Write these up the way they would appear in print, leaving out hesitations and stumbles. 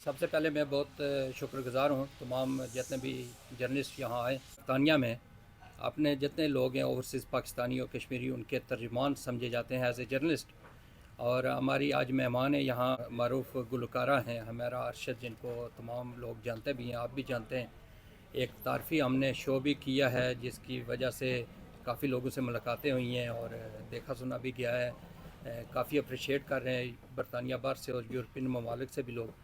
सबसे पहले मैं बहुत शुक्रगुज़ार हूँ तमाम जितने भी जर्नलिस्ट यहाँ आए तानिया में। अपने जितने लोग हैं ओवरसीज़ पाकिस्तानी और कश्मीरी, उनके तर्जुमान समझे जाते हैं एज ए जर्नलिस्ट। और हमारी आज मेहमान है यहाँ मरूफ गुलकारा हैं हमारा अरशद, जिनको तमाम लोग जानते भी हैं, आप भी जानते हैं। एक तारफ़ी हमने शो भी किया है जिसकी वजह से काफ़ी लोगों से मुलाकातें हुई हैं और देखा सुना भी गया है। काफ़ी अप्रिशिएट कर रहे हैं बरतानिया बाहर से और यूरोपियन ममालिक से भी लोग।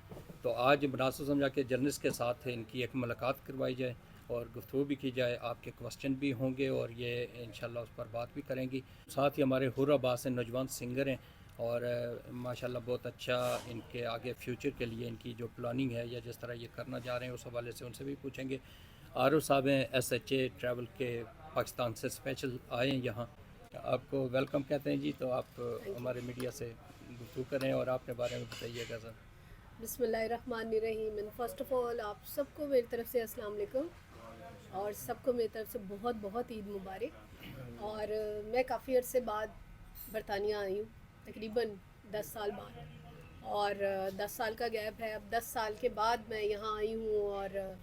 तो आज मुनासिब समझा कि जर्नलिस्ट के साथ इनकी एक मुलाकात करवाई जाए और गुफ्तगू भी की जाए, आपके क्वेश्चन भी होंगे और ये इंशाल्लाह उस पर बात भी करेंगी। साथ ही हमारे हुर अब्बास हैं, नौजवान सिंगर हैं और माशाल्लाह बहुत अच्छा इनके आगे फ्यूचर के लिए इनकी जो प्लानिंग है या जिस तरह ये करना जा रहे हैं उस हवाले से उनसे भी पूछेंगे। आरव साहब हैं SHA ट्रैवल के, पाकिस्तान से स्पेशल आए हैं यहाँ, आपको वेलकम कहते हैं जी। तो आप थैंक यू। हमारे मीडिया से गुफ्तगू करें और अपने बारे में बताइएगा सर। बिस्मिल्लाहिर्रहमानिर्रहीम। एंड फ़र्स्ट ऑफ़ ऑल आप सबको मेरी तरफ़ से अस्सलाम वालेकुम और सबको मेरी तरफ़ से बहुत बहुत ईद मुबारक। और मैं काफ़ी अर्से बाद बरतानिया आई हूँ, तकरीबन 10 साल बाद। और 10 साल का गैप है, अब 10 साल के बाद मैं यहाँ आई हूँ। और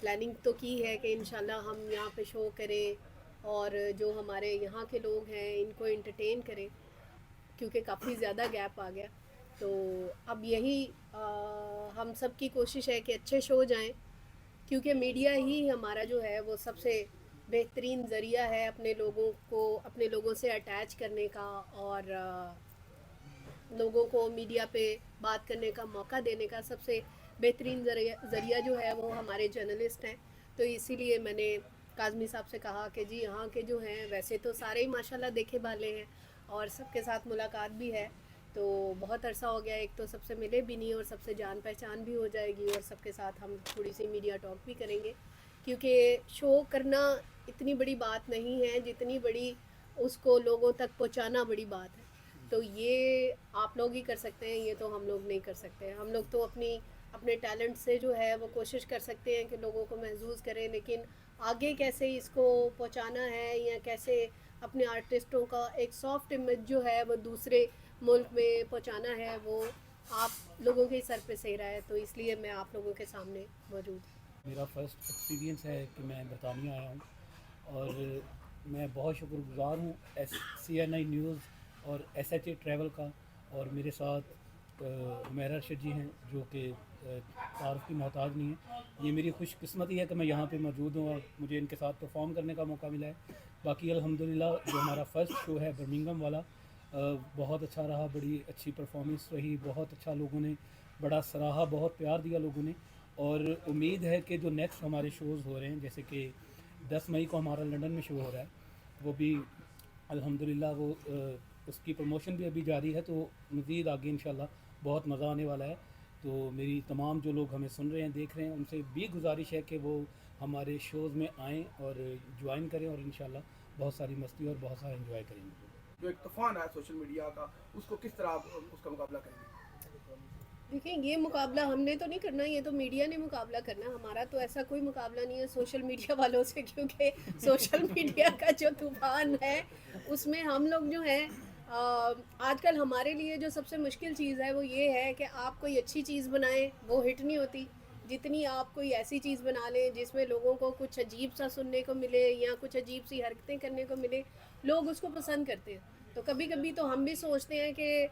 प्लानिंग तो की है कि इंशाल्लाह हम यहाँ पे शो करें और जो हमारे यहाँ के लोग हैं इनको एंटरटेन करें, क्योंकि काफ़ी ज़्यादा गैप आ गया। तो अब यही हम सब की कोशिश है कि अच्छे शो जाएं, क्योंकि मीडिया ही हमारा जो है वो सबसे बेहतरीन ज़रिया है अपने लोगों को अपने लोगों से अटैच करने का और लोगों को मीडिया पे बात करने का मौका देने का। सबसे बेहतरीन ज़रिया जो है वो हमारे जर्नलिस्ट हैं। तो इसीलिए मैंने काज़मी साहब से कहा कि जी यहाँ के जो हैं वैसे तो सारे ही माशाल्लाह देखे भाले हैं और सबके साथ मुलाकात भी है। तो बहुत अरसा हो गया, एक तो सबसे मिले भी नहीं और सबसे जान पहचान भी हो जाएगी और सबके साथ हम थोड़ी सी मीडिया टॉक भी करेंगे, क्योंकि शो करना इतनी बड़ी बात नहीं है जितनी बड़ी उसको लोगों तक पहुंचाना बड़ी बात है। तो ये आप लोग ही कर सकते हैं, ये तो हम लोग नहीं कर सकते हैं। हम लोग तो अपने टैलेंट से जो है वो कोशिश कर सकते हैं कि लोगों को महसूस करें, लेकिन आगे कैसे इसको पहुंचाना है या कैसे अपने आर्टिस्टों का एक सॉफ्ट इमेज जो है वो दूसरे मुल्क में पहुंचाना है, वो आप लोगों के ही सर पे सही रहा है। तो इसलिए मैं आप लोगों के सामने मौजूद हूँ। मेरा फ़र्स्ट एक्सपीरियंस है कि मैं बरतानिया आया हूँ और मैं बहुत शुक्रगुज़ार हूँ CNI न्यूज़ और SHA ट्रैवल का। और मेरे साथ हुमैरा अरशद जी हैं जो कि तारुफ की मोहताज नहीं है। ये मेरी खुशकिस्मती है कि मैं यहाँ पे मौजूद हूँ और मुझे इनके साथ परफॉर्म करने का मौका मिला है। बाकी अल्हम्दुलिल्लाह जो हमारा फ़र्स्ट शो है बर्मिंघम वाला, बहुत अच्छा रहा, बड़ी अच्छी परफॉर्मेंस रही, बहुत अच्छा लोगों ने बड़ा सराहा, बहुत प्यार दिया लोगों ने। और उम्मीद है कि जो नेक्स्ट हमारे शोज़ हो रहे हैं, जैसे कि 10 मई को हमारा लंदन में शो हो रहा है, वो भी अल्हम्दुलिल्लाह वो उसकी प्रमोशन भी अभी जारी है। तो मज़ीद आगे इंशाल्लाह बहुत मज़ा आने वाला है। तो मेरी तमाम जो लोग हमें सुन रहे हैं, देख रहे हैं, उनसे भी गुजारिश है कि वो हमारे शोज़ में आएँ और ज्वाइन करें और इंशाल्लाह बहुत सारी मस्ती और बहुत सारा एंजॉय करेंगे। जो एक तूफान है सोशल मीडिया का, उसको किस तरह आप उसका मुकाबला करेंगे? देखिए, ये मुकाबला हमने तो नहीं करना, ये तो मीडिया ने मुकाबला करना। हमारा तो ऐसा कोई मुकाबला नहीं है सोशल मीडिया वालों से, क्योंकि सोशल मीडिया का जो तूफान है उसमें हम लोग जो हैं आजकल हमारे लिए जो सबसे मुश्किल चीज़ है वो ये है कि आप कोई अच्छी चीज़ बनाएं, वो हिट नहीं होती। जितनी आप कोई ऐसी चीज़ बना लें जिसमें लोगों को कुछ अजीब सा सुनने को मिले या कुछ अजीब सी हरकतें करने को मिले, लोग उसको पसंद करते हैं। तो कभी कभी तो हम भी सोचते हैं कि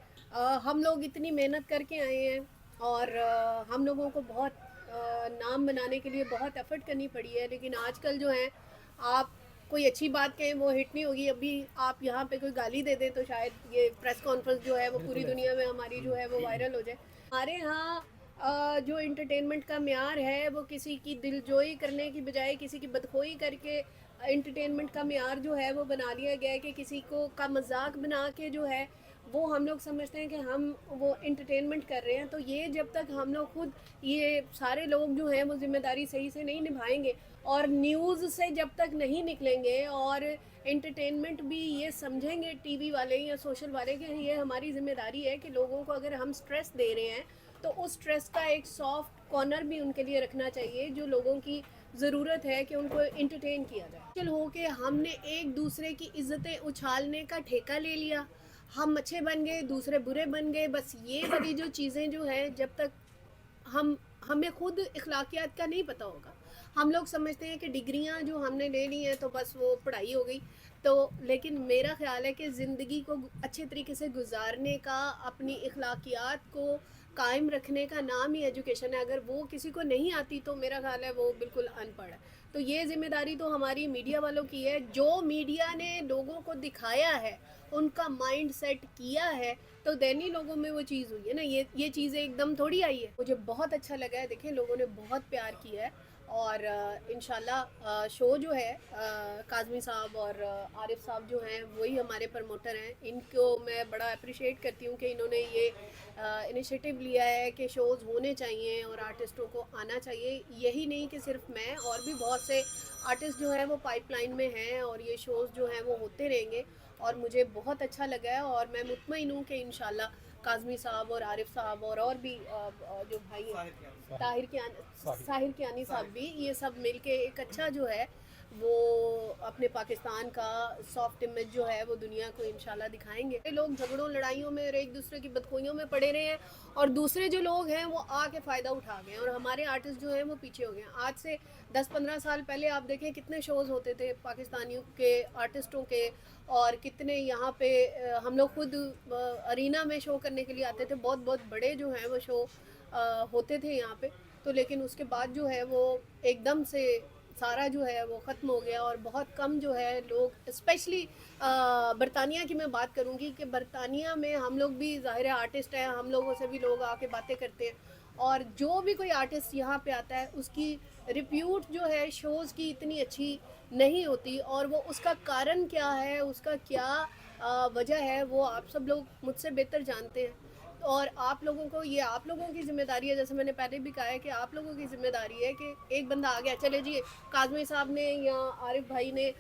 हम लोग इतनी मेहनत करके आए हैं और हम लोगों को बहुत नाम बनाने के लिए बहुत एफर्ट करनी पड़ी है, लेकिन आजकल जो है आप कोई अच्छी बात कहें वो हिट नहीं होगी। अभी आप यहाँ पे कोई गाली दे दें तो शायद ये प्रेस कॉन्फ्रेंस जो है वो पूरी बिल्कुल दुनिया ऐसे। में हमारी जो है वो वायरल हो जाए। हमारे यहाँ जो इंटरटेनमेंट का म्यार है वो किसी की दिलजोई करने की बजाय किसी की बदखोई करके इंटरटेनमेंट का म्यार जो है वो बना लिया गया है कि किसी को का मजाक बना के जो है वो हम लोग समझते हैं कि हम वो इंटरटेनमेंट कर रहे हैं। तो ये जब तक हम लोग खुद ये सारे लोग जो हैं वो जिम्मेदारी सही से नहीं निभाएंगे और न्यूज़ से जब तक नहीं निकलेंगे और एंटरटेनमेंट भी ये समझेंगे टीवी वाले या सोशल वाले कि ये हमारी ज़िम्मेदारी है कि लोगों को अगर हम स्ट्रेस दे रहे हैं तो उस स्ट्रेस का एक सॉफ्ट कॉर्नर भी उनके लिए रखना चाहिए, जो लोगों की ज़रूरत है कि उनको इंटरटेन किया जाए। चल हो के हमने एक दूसरे की इज्जतें उछालने का ठेका ले लिया, हम अच्छे बन गए दूसरे बुरे बन गए, बस ये वाली जो चीज़ें जो हैं जब तक हमें खुद इखलाकियात का नहीं पता होगा। हम लोग समझते हैं कि डिग्रियां जो हमने ले ली हैं तो बस वो पढ़ाई हो गई। तो लेकिन मेरा ख़्याल है कि ज़िंदगी को अच्छे तरीके से गुजारने का, अपनी इखलाकियात को कायम रखने का नाम ही एजुकेशन है। अगर वो किसी को नहीं आती तो मेरा ख्याल है वो बिल्कुल अनपढ़ है। तो ये ज़िम्मेदारी तो हमारी मीडिया वालों की है। जो मीडिया ने लोगों को दिखाया है, उनका माइंड सेट किया है, तो दैनी लोगों में वो चीज़ हुई है ना। ये चीज़ें एकदम थोड़ी आई है। मुझे बहुत अच्छा लगा है, देखें लोगों ने बहुत प्यार किया है। और इंशाल्लाह शो जो है काज़मी साहब और आरिफ साहब जो हैं वही हमारे प्रमोटर हैं। इनको मैं बड़ा अप्रिशिएट करती हूँ कि इन्होंने ये इनिशिएटिव लिया है कि शोज़ होने चाहिए और आर्टिस्टों को आना चाहिए। यही नहीं कि सिर्फ मैं, और भी बहुत से आर्टिस्ट जो हैं वो पाइपलाइन में हैं और ये शोज़ जो हैं वो होते रहेंगे। और मुझे बहुत अच्छा लगा है और मैं मुतमईन हूँ कि इंशाल्लाह काज़मी साहब और आरिफ साहब और भी जो भाई हैं साहिर कियानी साहब भी, ये सब मिलके एक अच्छा जो है वो अपने पाकिस्तान का सॉफ्ट इमेज जो है वो दुनिया को इंशाल्लाह दिखाएंगे। लोग झगड़ों लड़ाइयों में और एक दूसरे की बदखोइयों में पड़े रहे हैं और दूसरे जो लोग हैं वो आके फ़ायदा उठा गए हैं और हमारे आर्टिस्ट जो हैं वो पीछे हो गए हैं। आज से 10-15 साल पहले आप देखें कितने शोज़ होते थे पाकिस्तानियों के आर्टिस्टों के, और कितने यहाँ पे हम लोग खुद अरीना में शो करने के लिए आते थे। बहुत बहुत बड़े जो हैं वो शो होते थे यहाँ पे। तो लेकिन उसके बाद जो है वो एकदम से सारा जो है वो ख़त्म हो गया और बहुत कम जो है लोग, स्पेशली बरतानिया की मैं बात करूँगी कि बरतानिया में हम लोग भी ज़ाहिर है आर्टिस्ट हैं, हम लोगों से भी लोग आके बातें करते हैं। और जो भी कोई आर्टिस्ट यहाँ पे आता है उसकी रिप्यूट जो है शोज़ की इतनी अच्छी नहीं होती। और वो उसका कारण क्या है, उसका क्या वजह है, वो आप सब लोग मुझसे बेहतर जानते हैं। और आप लोगों को, ये आप लोगों की ज़िम्मेदारी है, जैसे मैंने पहले भी कहा है कि आप लोगों की ज़िम्मेदारी है कि एक बंदा आ गया, चले जी काज़मी साहब ने या आरिफ भाई ने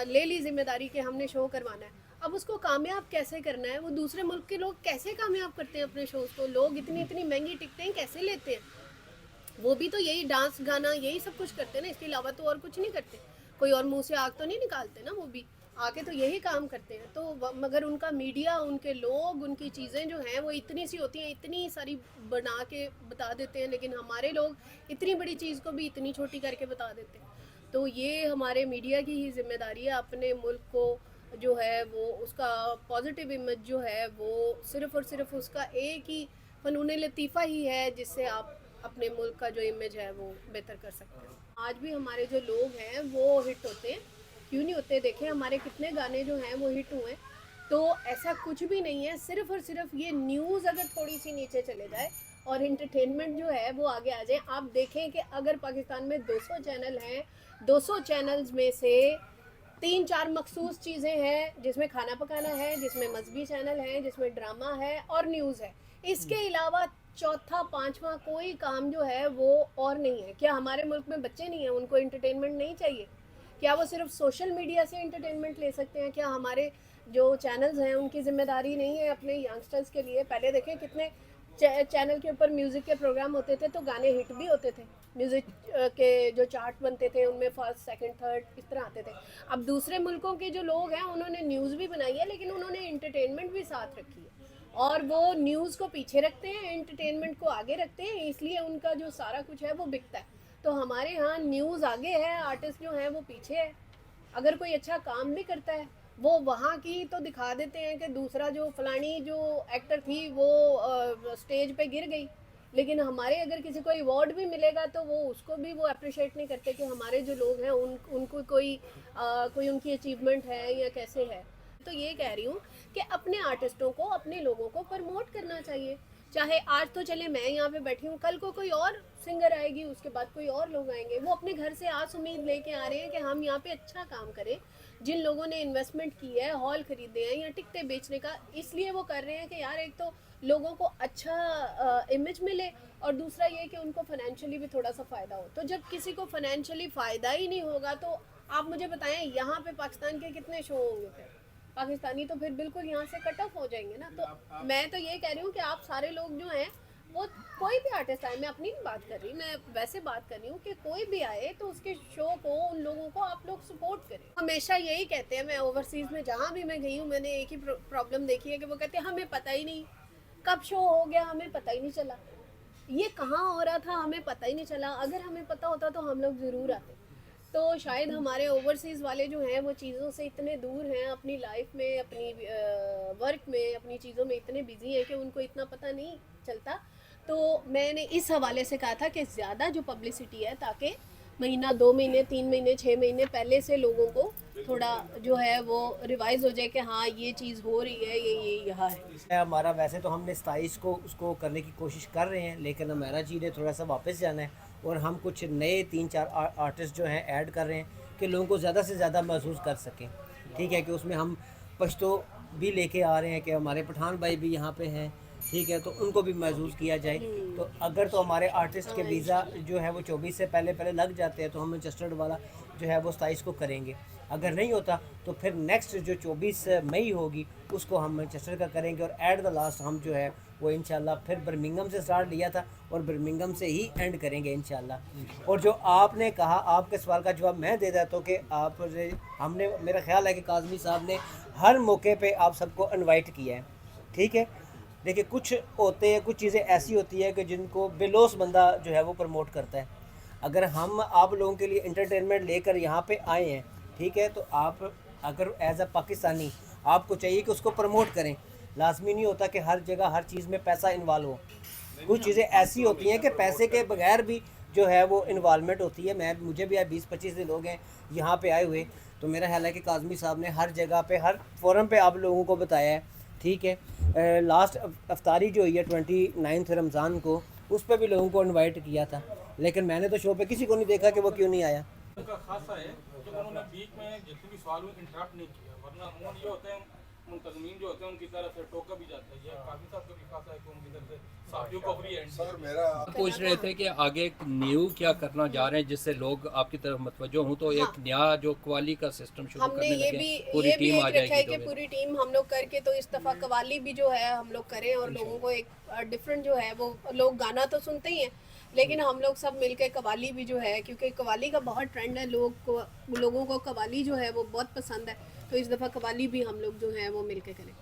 ले ली ज़िम्मेदारी कि हमने शो करवाना है। अब उसको कामयाब कैसे करना है, वो दूसरे मुल्क के लोग कैसे कामयाब करते हैं अपने शोज़ को, लोग इतनी इतनी महंगी टिकटें कैसे लेते हैं। वो भी तो यही डांस गाना यही सब कुछ करते हैं ना, इसके अलावा तो और कुछ नहीं करते। कोई और मुंह से आग तो नहीं निकालते ना, वो भी आके तो यही काम करते हैं। तो मगर उनका मीडिया, उनके लोग, उनकी चीज़ें जो हैं वो इतनी सी होती हैं, इतनी सारी बना के बता देते हैं, लेकिन हमारे लोग इतनी बड़ी चीज़ को भी इतनी छोटी करके बता देते हैं। तो ये हमारे मीडिया की ही जिम्मेदारी है अपने मुल्क को जो है वो उसका पॉजिटिव इमेज जो है वो सिर्फ़ और सिर्फ उसका एक ही फ़नून लतीफ़ा ही है जिससे आप अपने मुल्क का जो इमेज है वो बेहतर कर सकते हैं। आज भी हमारे जो लोग हैं वो हिट होते हैं, क्यों नहीं होते। देखें हमारे कितने गाने जो हैं वो हिट हुए। तो ऐसा कुछ भी नहीं है, सिर्फ़ और सिर्फ ये न्यूज़ अगर थोड़ी सी नीचे चले जाए और इंटरटेनमेंट जो है वो आगे आ जाए। आप देखें कि अगर पाकिस्तान में 200 चैनल हैं, 200 चैनल्स में से 3-4 मखसूस चीज़ें हैं जिसमें खाना पकाना है, जिसमें मजहबी चैनल है, जिसमें ड्रामा है और न्यूज़ है। इसके अलावा चौथा पांचवा कोई काम जो है वो और नहीं है। क्या हमारे मुल्क में बच्चे नहीं हैं, उनको एंटरटेनमेंट नहीं चाहिए? क्या वो सिर्फ सोशल मीडिया से एंटरटेनमेंट ले सकते हैं? क्या हमारे जो चैनल्स हैं उनकी ज़िम्मेदारी नहीं है अपने यंगस्टर्स के लिए? पहले देखें कितने चैनल के ऊपर म्यूज़िक के प्रोग्राम होते थे तो गाने हिट भी होते थे। म्यूज़िक के जो चार्ट बनते थे उनमें फर्स्ट, सेकंड, थर्ड इस तरह आते थे। अब दूसरे मुल्कों के जो लोग हैं उन्होंने न्यूज़ भी बनाई है, लेकिन उन्होंने एंटरटेनमेंट भी साथ रखी है। और वो न्यूज़ को पीछे रखते हैं, एंटरटेनमेंट को आगे रखते हैं, इसलिए उनका जो सारा कुछ है वो बिकता है। तो हमारे यहाँ न्यूज़ आगे है, आर्टिस्ट जो हैं वो पीछे है। अगर कोई अच्छा काम भी करता है वो वहाँ की तो दिखा देते हैं कि दूसरा जो फलानी जो एक्टर थी वो स्टेज पे गिर गई, लेकिन हमारे अगर किसी को अवार्ड भी मिलेगा तो वो उसको भी वो अप्रिशिएट नहीं करते कि हमारे जो लोग हैं उनको कोई उनकी अचीवमेंट है या कैसे है। तो ये कह रही हूँ कि अपने आर्टिस्टों को, अपने लोगों को प्रमोट करना चाहिए। चाहे आज तो चले मैं यहाँ पे बैठी हूँ, कल को कोई और सिंगर आएगी, उसके बाद कोई और लोग आएंगे, वो अपने घर से आस उम्मीद लेके आ रहे हैं कि हम यहाँ पे अच्छा काम करें। जिन लोगों ने इन्वेस्टमेंट की है, हॉल खरीदे हैं या टिकटें बेचने का, इसलिए वो कर रहे हैं कि यार एक तो लोगों को अच्छा इमेज मिले और दूसरा ये कि उनको फाइनेंशियली भी थोड़ा सा फ़ायदा हो। तो जब किसी को फाइनेंशियली फ़ायदा ही नहीं होगा तो आप मुझे बताएं यहाँ पे पाकिस्तान के कितने शो होंगे? फिर पाकिस्तानी तो फिर बिल्कुल यहाँ से कट ऑफ हो जाएंगे ना। तो मैं तो ये कह रही हूँ कि आप सारे लोग जो हैं वो, कोई भी आर्टिस्ट आए, मैं अपनी नहीं बात कर रही, मैं वैसे बात कर रही हूँ कि कोई भी आए तो उसके शो को, उन लोगों को आप लोग सपोर्ट करें। हमेशा यही कहते हैं, मैं ओवरसीज़ में जहाँ भी मैं गई हूँ मैंने एक ही प्रॉब्लम देखी है कि वो कहते हैं हमें पता ही नहीं कब शो हो गया, हमें पता ही नहीं चला। ये कहाँ हो रहा था हमें पता ही नहीं चला। अगर हमें पता होता तो हम लोग ज़रूर आते। तो शायद हमारे ओवरसीज़ वाले जो हैं वो चीज़ों से इतने दूर हैं, अपनी लाइफ में, अपनी वर्क में, अपनी चीज़ों में इतने बिजी हैं कि उनको इतना पता नहीं चलता। तो मैंने इस हवाले से कहा था कि ज़्यादा जो पब्लिसिटी है, ताकि महीना, 2 महीने, 3 महीने, 6 महीने पहले से लोगों को थोड़ा जो है वो रिवाइज हो जाए कि हाँ ये चीज़ हो रही है, ये यहाँ है। हमारा वैसे तो हमने 27 को उसको करने की कोशिश कर रहे हैं, लेकिन हमारा जी ने थोड़ा सा वापस जाना है और हम कुछ नए 3-4 आर्टिस्ट जो हैं ऐड कर रहे हैं कि लोगों को ज़्यादा से ज़्यादा महसूस कर सकें। ठीक है कि उसमें हम पश्तो भी लेके आ रहे हैं कि हमारे पठान भाई भी यहाँ पे हैं, ठीक है, तो उनको भी महसूस किया जाए। तो अगर तो हमारे आर्टिस्ट के वीज़ा जो है वो 24 से पहले लग जाते हैं तो हम मैनचेस्टर वाला जो है वो 27 को करेंगे। अगर नहीं होता तो फिर नेक्स्ट जो 24 मई होगी उसको हम मैनचेस्टर का करेंगे और एट द लास्ट हम जो है वो इंशाल्लाह फिर बर्मिंघम से स्टार्ट लिया था और बर्मिंघम से ही एंड करेंगे इंशाल्लाह। और जो आपने कहा, आपके सवाल का जवाब मैं दे देता हूँ कि आप हमने, मेरा ख्याल है कि काज़मी साहब ने हर मौके पे आप सबको इनवाइट किया है। ठीक है, देखिए कुछ होते हैं, कुछ चीज़ें ऐसी होती है कि जिनको बेलोस बंदा जो है वो प्रमोट करता है। अगर हम आप लोगों के लिए एंटरटेनमेंट लेकर यहाँ पे आए हैं, ठीक है, तो आप अगर एज अ पाकिस्तानी आपको चाहिए कि उसको प्रमोट करें। लाजमी नहीं होता कि हर जगह हर चीज़ में पैसा इन्वॉल्व हो। कुछ चीज़ें ऐसी होती हैं कि पैसे के बगैर भी जो है वो इन्वॉल्वमेंट होती है। मुझे भी 20-25 दिन लोग हैं यहाँ पे आए हुए, तो मेरा ख्याल है कि काज़मी साहब ने हर जगह पे, हर फोरम पे आप लोगों को बताया है। ठीक है, लास्ट अफ्तारी जो हुई है 29 रमज़ान को, उस पर भी लोगों को इनवाइट किया था, लेकिन मैंने तो शो पे किसी को नहीं देखा कि वो क्यों नहीं आया। उनका खासा है कि उन्होंने बीच में जितने भी सवाल हुए इंटरप्ट नहीं किया, वरना अमूमन ये होते हैं मुंतज़मीन जो होते हैं उनकी तरफ से टोका भी जाता है। ये काफी साहब का भी खासा है कि उनकी तरफ से साथियों को फ्री एंड सर मेरा पूछ रहे थे कि आगे न्यू क्या करना जा रहे हैं जिससे लोग आपकी तरफ मतवज्जो हों, तो एक नया जो कवाली का सिस्टम शुरू हमने करने ये लगे, भी पूरी ये भी टीम आ एक रखा है जाएगी कि तो पूरी टीम हम लोग करके, तो इस दफ़ा कवाली भी जो है हम लोग करें और लोगों को एक डिफरेंट जो है वो, लोग गाना तो सुनते ही हैं लेकिन हम लोग सब मिलके कवाली भी जो है, क्योंकि कवाली का बहुत ट्रेंड है, लोगों को कवाली जो है वो बहुत पसंद है, तो इस दफ़ा कवाली भी हम लोग जो है वो मिलके करें।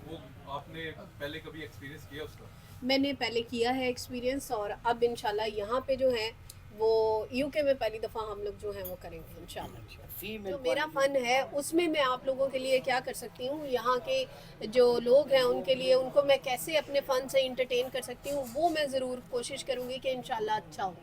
वो आपने पहले कभी एक्सपीरियंस किया उसका? मैंने पहले किया है एक्सपीरियंस, और अब इंशाल्लाह यहाँ पे जो है वो यूके में पहली दफ़ा हम लोग जो है वो करेंगे इंशाल्लाह। जो मेरा फ़न है उसमें मैं आप लोगों के लिए क्या कर सकती हूँ, यहाँ के जो लोग हैं उनके लिए, उनको मैं कैसे अपने फ़न से इंटरटेन कर सकती हूँ, वो मैं ज़रूर कोशिश करूँगी कि इंशाल्लाह अच्छा हो।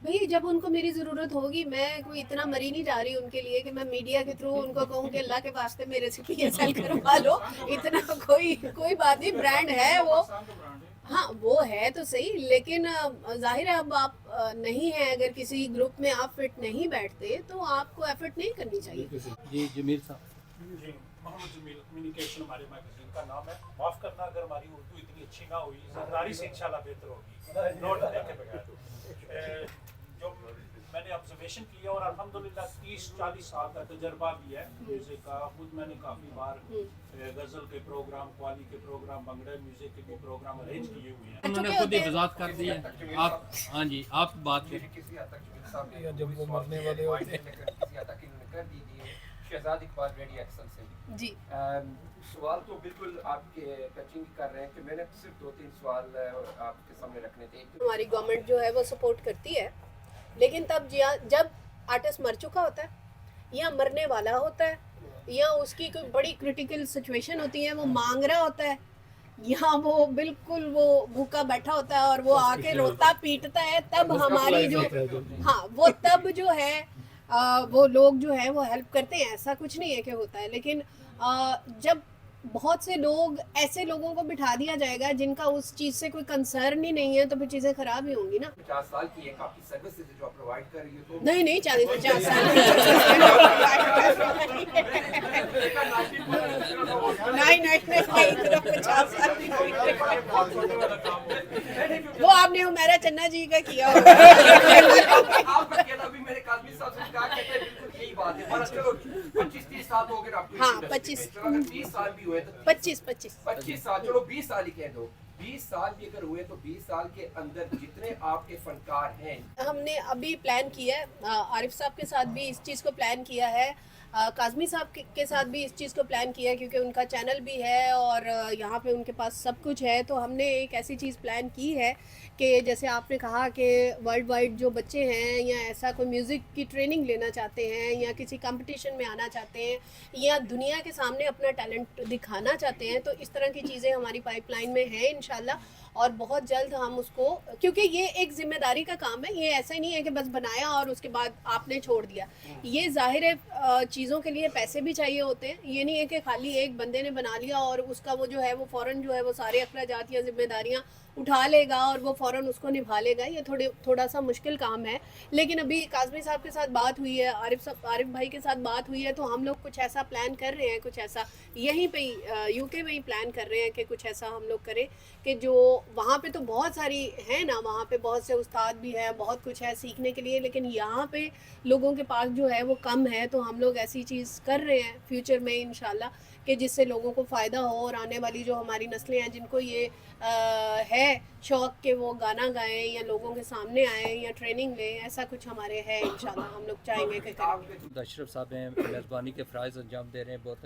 भाई जब उनको मेरी ज़रूरत होगी, मैं कोई इतना मरी नहीं जा रही उनके लिए कि मैं मीडिया के थ्रू उनको कहूँ कि अल्लाह के वास्ते मेरे से PSL करवा लो, इतना कोई बात नहीं, ब्रांड है वो, हाँ वो है तो सही, लेकिन जाहिर है अब आप नहीं हैं, अगर किसी ग्रुप में आप फिट नहीं बैठते तो आपको एफर्ट नहीं करनी चाहिए। जी जमील साहब। जी, मोहम्मद जमील, कम्युनिकेशन हमारे मैगजीन का नाम है। माफ़ करना अगर हमारी उर्दू इतनी अच्छी ना हुई, जरदारी से इंशाल्लाह बेहतर होगी, नोट करने के बगैर। जो मैंने ऑब्जर्वेशन किया और अल्हम्दुलिल्लाह 30-40 साल का तजर्बा भी है म्यूज़िक का। खुद मैंने काफ़ी बार गज़ल के प्रोग्राम, कव्वाली के प्रोग्राम, भंगड़ा म्यूज़िक के भी प्रोग्राम अरेंज किए हुए हैं। उन्होंने खुद ही वजाहत कर दी है। आप हाँ जी, आप बात करें। किसी हद तक जमील साहब ने जब वो मरने वाले होते हैं। किसी हद तक इन्होंने कर दी है। शहजाद इकबाल रेडी एक्शन से जी सवाल तो बिल्कुल आपके टचिंग कर रहे हैं कि मैंने सिर्फ 2-3 सवाल आपके सामने रखने थे। हमारी गवर्नमेंट जो है वो सपोर्ट करती है, लेकिन तब जब आर्टिस्ट मर चुका होता है या मरने वाला होता है या उसकी कोई बड़ी क्रिटिकल सिचुएशन होती है, वो मांग रहा होता है, या वो बिल्कुल वो भूखा बैठा होता है और वो आके रोता पीटता है, तब हमारी जो, हाँ वो तब जो है वो लोग जो है वो हेल्प करते हैं। ऐसा कुछ नहीं है कि होता है, लेकिन जब बहुत से लोग, ऐसे लोगों को बिठा दिया जाएगा जिनका उस चीज़ से कोई कंसर्न ही नहीं है, तो फिर चीज़ें खराब ही होंगी ना। 50 साल की है, काफी सर्विसेज जो आप प्रोवाइड कर रही हो, तो नहीं 40-50 साल नहीं 50 साल वो आपने हुमैरा चन्ना जी का किया होगा। आप अकेला भी मेरे काज़मी साहब से कहा कहते हैं बिल्कुल यही बात है, पर चलो 25-30 साल तो अगर आपको हाँ, industry 25 में, चलो अगर 30 साल भी हुए तो 25 साल, चलो 20 साल ही कह दो, 20 साल भी अगर हुए तो 20 साल के अंदर जितने आपके फनकार हैं, हमने अभी प्लान किया है, आरिफ साहब के साथ भी इस चीज़ को प्लान किया है। काज़मी साहब के साथ भी इस चीज़ को प्लान किया है, क्योंकि उनका चैनल भी है और यहाँ पे उनके पास सब कुछ है। तो हमने एक ऐसी चीज़ प्लान की है कि जैसे आपने कहा कि वर्ल्ड वाइड जो बच्चे हैं या ऐसा कोई म्यूज़िक की ट्रेनिंग लेना चाहते हैं या किसी कंपटीशन में आना चाहते हैं या दुनिया के सामने अपना टैलेंट दिखाना चाहते हैं, तो इस तरह की चीज़ें हमारी पाइपलाइन में है इंशाल्लाह। और बहुत जल्द हम उसको, क्योंकि ये एक जिम्मेदारी का काम है, ये ऐसा ही नहीं है कि बस बनाया और उसके बाद आपने छोड़ दिया। ये जाहिर है चीज़ों के लिए पैसे भी चाहिए होते हैं। ये नहीं है कि खाली एक बंदे ने बना लिया और उसका वो जो है वो फ़ौरन जो है वो सारे अखराजात या जिम्मेदारियाँ उठा लेगा और वो फ़ौरन उसको निभा लेगा। ये थोड़ा सा मुश्किल काम है। लेकिन अभी काज़मी साहब के साथ बात हुई है, आरिफ भाई के साथ बात हुई है, तो हम लोग कुछ ऐसा प्लान कर रहे हैं, कुछ ऐसा यहीं पे ही यूके में ही प्लान कर रहे हैं कि कुछ ऐसा हम लोग करें कि जो वहाँ पे तो बहुत सारी है ना, वहाँ पे बहुत से उस्ताद भी हैं, बहुत कुछ है सीखने के लिए, लेकिन यहाँ पे लोगों के पास जो है वो कम है। तो हम लोग ऐसी चीज़ कर रहे हैं फ्यूचर में इंशाल्लाह कि जिससे लोगों को फ़ायदा हो और आने वाली जो हमारी नस्लें हैं जिनको ये है शौक़ कि वो गाना गाएं या लोगों के सामने आएँ या ट्रेनिंग लें, ऐसा कुछ हमारे है इंशाल्लाह। हम लोग चाहेंगे कि करेंगे। अशरफ साहब हैं, मेज़बानी के फ़राइज़ अंजाम दे रहे हैं बहुत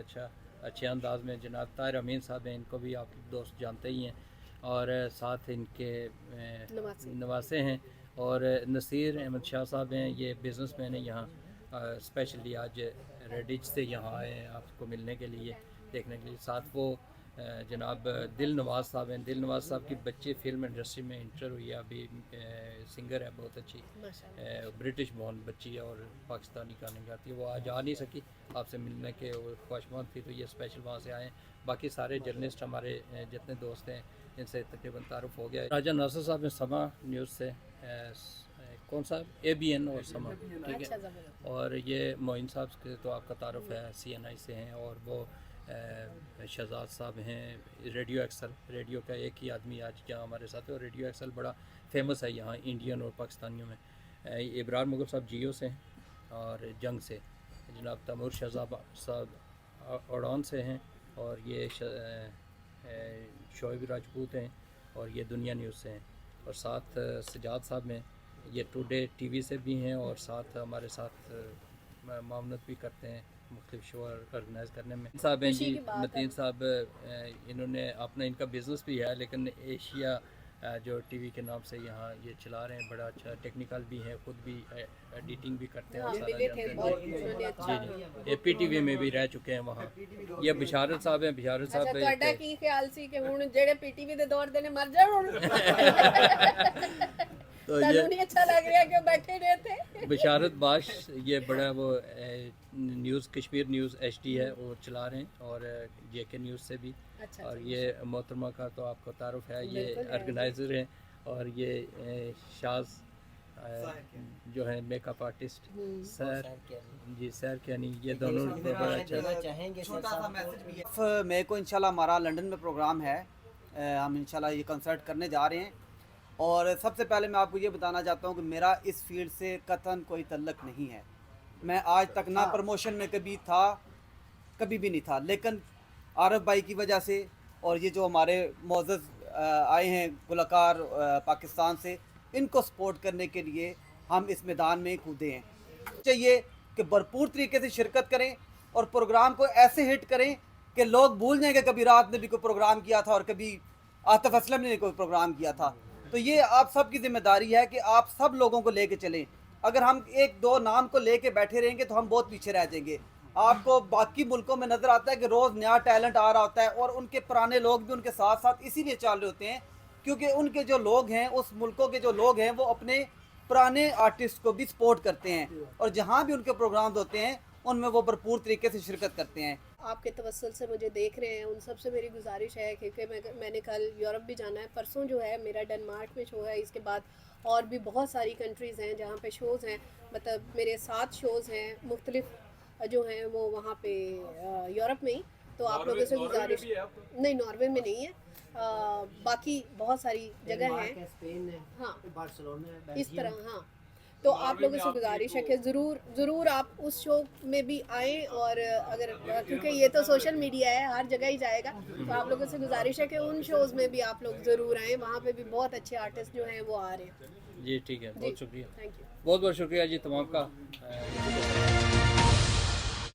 अच्छे अंदाज में। जनाब ताहिर अमीन साहब हैं, इनको भी आप दोस्त जानते ही हैं, और साथ इनके नवासे हैं। और नसीर अहमद शाह साहब हैं, ये बिज़नेसमैन हैं यहाँ, स्पेशली आज रेडिच से यहाँ आए हैं आपको मिलने के लिए, देखने के लिए। साथ वो जनाब दिल नवाज़ साहब हैं। दिल नवाज़ साहब की बच्ची फिल्म इंडस्ट्री में इंटर हुई है, अभी सिंगर है बहुत अच्छी, ब्रिटिश बॉर्न बच्ची है और पाकिस्तानी गाने गाती है। वो आज आ नहीं सकी, आपसे मिलने के वो ख्वाहिशमंद थी, तो ये स्पेशल वहाँ से आए। बाकी सारे जर्नलिस्ट हमारे जितने दोस्त हैं इनसे तकरीबन तारुफ हो गया। राजा नासिर साहब ने समा न्यूज़ से, कौन सा ABN और समा, ठीक है। और ये मोइन साहब के तो आपका तारुफ है, CNI से हैं। और वो शहजाद साहब हैं रेडियो एक्सल, रेडियो का एक ही आदमी आज यहाँ हमारे साथ है, और रेडियो एक्सल बड़ा फेमस है यहाँ इंडियन और पाकिस्तानियों में। इब्रार मुगल साहब जियो से हैं, और जंग से जनाब तैमूर शहजाद साहब उड़ान से हैं, और ये शोएब राजपूत हैं, और ये दुनिया न्यूज़ से हैं। और साथ सजाद साहब में ये टुडे TV से भी हैं, और साथ हमारे साथ मामलत भी करते हैं मुख्तलिफ शो ऑर्गेनाइज़ करने में। साहब हैं जी मतीन साहब, इन्होंने अपना इनका बिज़नेस भी है, लेकिन एशिया जो TV के नाम से यहाँ ये चला रहे हैं। बड़ा अच्छा टेक्निकल भी है, ख़ुद भी एडिटिंग भी करते हैं। जी APTV में भी रह चुके हैं वहाँ। ये बिशारत साहब हैं, बिशारत साहब ਤੁਹਾਡਾ ਕੀ ਖਿਆਲ ਸੀ ਕਿ ਹੁਣ ਜਿਹੜੇ PTV ਦੇ ਦੌਰ ਦੇ ਨੇ ਮਰ ਜਾਣ ਹੁਣ? तो ਤੁਹਾਨੂੰ नहीं अच्छा लग रहा कि बैठे रहे थे? बिशारत बाश ये बड़ा वो न्यूज़ कश्मीर न्यूज़ HD है, वो चला रहे हैं, और JK न्यूज़ से भी। अच्छा, और ये मोहतरमा का तो आपको तारुफ है, ये ऑर्गेनाइज़र हैं, और ये शाज जो है मेकअप आर्टिस्ट सर जी, सर क्या नहीं, ये दोनों को बड़ा अच्छा चाहेंगे। मेरे को इंशाल्लाह हमारा लंदन में प्रोग्राम है, हम इंशाल्लाह ये कंसर्ट करने जा रहे हैं। और सबसे पहले मैं आपको ये बताना चाहता हूँ कि मेरा इस फील्ड से कतन कोई तल्लक नहीं है। मैं आज तक ना प्रमोशन में कभी था, कभी भी नहीं था, लेकिन आरफ भाई की वजह से और ये जो हमारे मोअज़्ज़ज़ आए हैं गुलकार पाकिस्तान से, इनको सपोर्ट करने के लिए हम इस मैदान में कूदे हैं। चाहिए कि भरपूर तरीके से शिरकत करें और प्रोग्राम को ऐसे हिट करें कि लोग भूल जाएँ कि कभी रात ने भी कोई प्रोग्राम किया था और कभी आतिफ असलम ने कोई प्रोग्राम किया था। तो ये आप सब की जिम्मेदारी है कि आप सब लोगों को लेके चलें। अगर हम एक दो नाम को लेके बैठे रहेंगे तो हम बहुत पीछे रह जाएंगे। आपको बाकी मुल्कों में नज़र आता है कि रोज़ नया टैलेंट आ रहा होता है, और उनके पुराने लोग भी उनके साथ साथ इसीलिए चल रहे होते हैं क्योंकि उनके जो लोग हैं, उस मुल्कों के जो लोग हैं, वो अपने पुराने आर्टिस्ट को भी सपोर्ट करते हैं, और जहाँ भी उनके प्रोग्राम होते हैं उनमें वो भरपूर तरीके से शिरकत करते हैं। आपके तवस्सुल से मुझे देख रहे हैं, उन सब से मेरी गुजारिश है क्योंकि मैंने कल यूरोप भी जाना है, परसों जो है मेरा डेनमार्क में शो है, इसके बाद और भी बहुत सारी कंट्रीज़ हैं जहाँ पे शोज़ हैं। मतलब मेरे 7 शोज़ हैं मुख्तलिफ जो हैं वो वहाँ पे यूरोप में ही। तो आप लोगों से गुजारिश, नहीं नॉर्वे में नहीं है, बाकी बहुत सारी जगह हैं, स्पेन है, हाँ बार्सिलोना, इस तरह। हाँ, तो आप लोगों से गुजारिश है कि ज़रूर आप उस शो में भी आएँ, और अगर क्योंकि ये तो सोशल मीडिया है, हर जगह ही जाएगा, तो आप लोगों से गुजारिश है कि उन शोज़ में भी आप लोग ज़रूर आएँ। वहाँ पे भी बहुत अच्छे आर्टिस्ट जो हैं वो आ रहे हैं। जी ठीक है, बहुत शुक्रिया, थैंक यू, बहुत बहुत शुक्रिया जी तमाम का।